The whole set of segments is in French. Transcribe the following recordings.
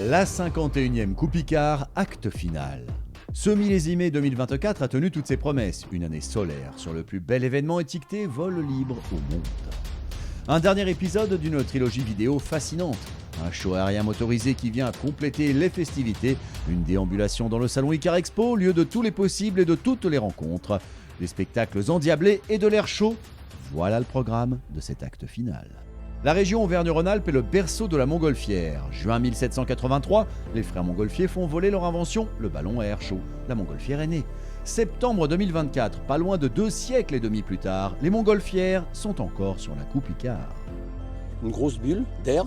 La 51e Coupe Icare, acte final. Ce millésimé 2024 a tenu toutes ses promesses. Une année solaire sur le plus bel événement étiqueté vol libre au monde. Un dernier épisode d'une trilogie vidéo fascinante. Un show aérien motorisé qui vient compléter les festivités. Une déambulation dans le salon Icare Expo, lieu de tous les possibles et de toutes les rencontres. Des spectacles endiablés et de l'air chaud. Voilà le programme de cet acte final. La région Auvergne-Rhône-Alpes est le berceau de la montgolfière. Juin 1783, les frères Montgolfier font voler leur invention, le ballon à air chaud. La montgolfière est née. Septembre 2024, pas loin de 2 siècles et demi plus tard, les montgolfières sont encore sur la Coupe Icare. Une grosse bulle d'air,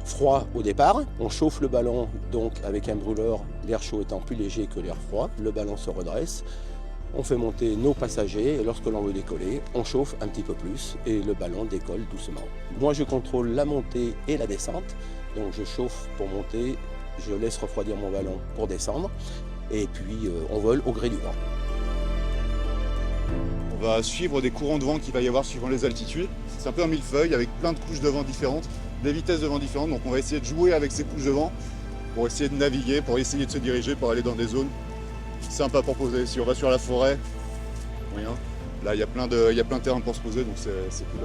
froid au départ. On chauffe le ballon donc avec un brûleur, l'air chaud étant plus léger que l'air froid. Le ballon se redresse. On fait monter nos passagers et lorsque l'on veut décoller, on chauffe un petit peu plus et le ballon décolle doucement. Moi je contrôle la montée et la descente, donc je chauffe pour monter, je laisse refroidir mon ballon pour descendre et puis on vole au gré du vent. On va suivre des courants de vent qu'il va y avoir suivant les altitudes. C'est un peu un millefeuille avec plein de couches de vent différentes, des vitesses de vent différentes, donc on va essayer de jouer avec ces couches de vent pour essayer de naviguer, pour essayer de se diriger, pour aller dans des zones sympa pour poser. Si on va sur la forêt, rien. Là, il y a plein de terrain pour se poser, donc c'est cool.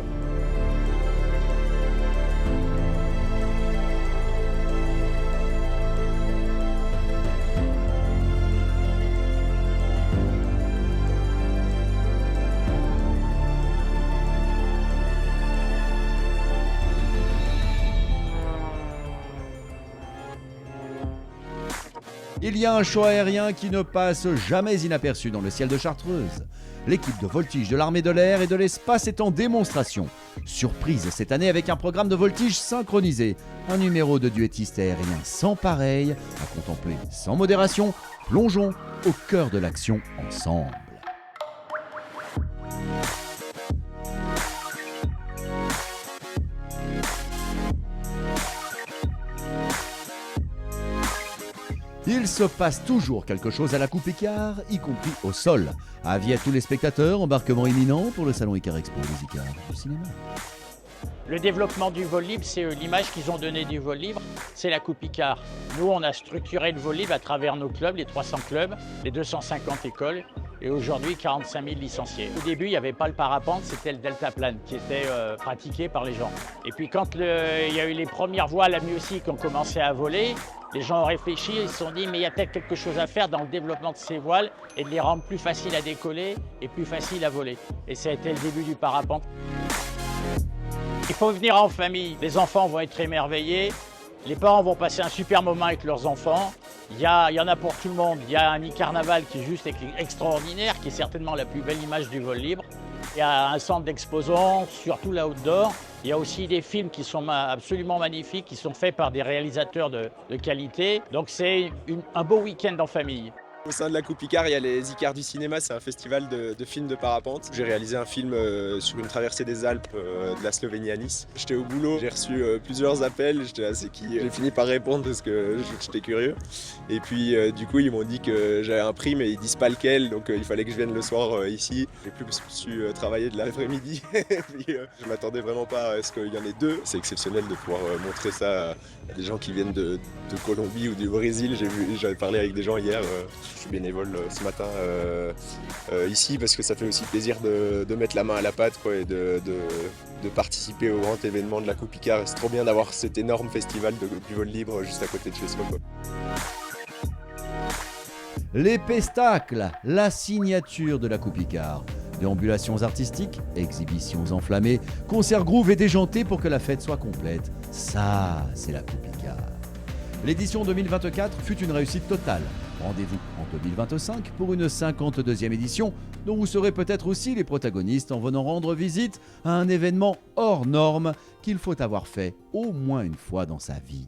Il y a un show aérien qui ne passe jamais inaperçu dans le ciel de Chartreuse. L'équipe de voltige de l'armée de l'air et de l'espace est en démonstration. Surprise cette année avec un programme de voltige synchronisé. Un numéro de duettiste aérien sans pareil, à contempler sans modération. Plongeons au cœur de l'action ensemble. Il se passe toujours quelque chose à la Coupe Icare, y compris au sol. Avis à tous les spectateurs, embarquement imminent pour le salon Icare Expo des Icare du cinéma. Le développement du vol libre, c'est l'image qu'ils ont donnée du vol libre, c'est la Coupe Icare. Nous, on a structuré le vol libre à travers nos clubs, les 300 clubs, les 250 écoles et aujourd'hui 45 000 licenciés. Au début, il n'y avait pas le parapente, c'était le deltaplane qui était pratiqué par les gens. Et puis quand il y a eu les premières voiles aussi qui ont commencé à voler, les gens ont réfléchi et se sont dit mais il y a peut-être quelque chose à faire dans le développement de ces voiles et de les rendre plus faciles à décoller et plus faciles à voler. Et ça a été le début du parapente. Il faut venir en famille, les enfants vont être émerveillés, les parents vont passer un super moment avec leurs enfants. Il y en a pour tout le monde, il y a un e-carnaval qui est juste extraordinaire, qui est certainement la plus belle image du vol libre. Il y a un centre d'exposants, surtout la outdoor. Il y a aussi des films qui sont absolument magnifiques, qui sont faits par des réalisateurs de qualité. Donc c'est un beau week-end en famille. Au sein de la Coupe Icare, il y a les Icare du cinéma, c'est un festival de films de parapente. J'ai réalisé un film sur une traversée des Alpes de la Slovénie à Nice. J'étais au boulot, j'ai reçu plusieurs appels, j'étais assez qui. J'ai fini par répondre parce que j'étais curieux. Et puis du coup, ils m'ont dit que j'avais un prix, mais ils disent pas lequel, donc il fallait que je vienne le soir ici. J'ai plus su travailler de l'après-midi. Je m'attendais vraiment pas à ce qu'il y en ait 2. C'est exceptionnel de pouvoir montrer ça à des gens qui viennent de Colombie ou du Brésil. J'avais parlé avec des gens hier. Je suis bénévole ce matin ici parce que ça fait aussi plaisir de mettre la main à la pâte quoi, et de participer au grand événement de la Coupe Icare. C'est trop bien d'avoir cet énorme festival du vol libre juste à côté de chez soi. Quoi. Les Pestacles, la signature de la Coupe Icare. Déambulations artistiques, exhibitions enflammées, concerts groove et déjantés pour que la fête soit complète. Ça, c'est la Coupe Icare. L'édition 2024 fut une réussite totale. Rendez-vous en 2025 pour une 52e édition dont vous serez peut-être aussi les protagonistes en venant rendre visite à un événement hors norme qu'il faut avoir fait au moins une fois dans sa vie.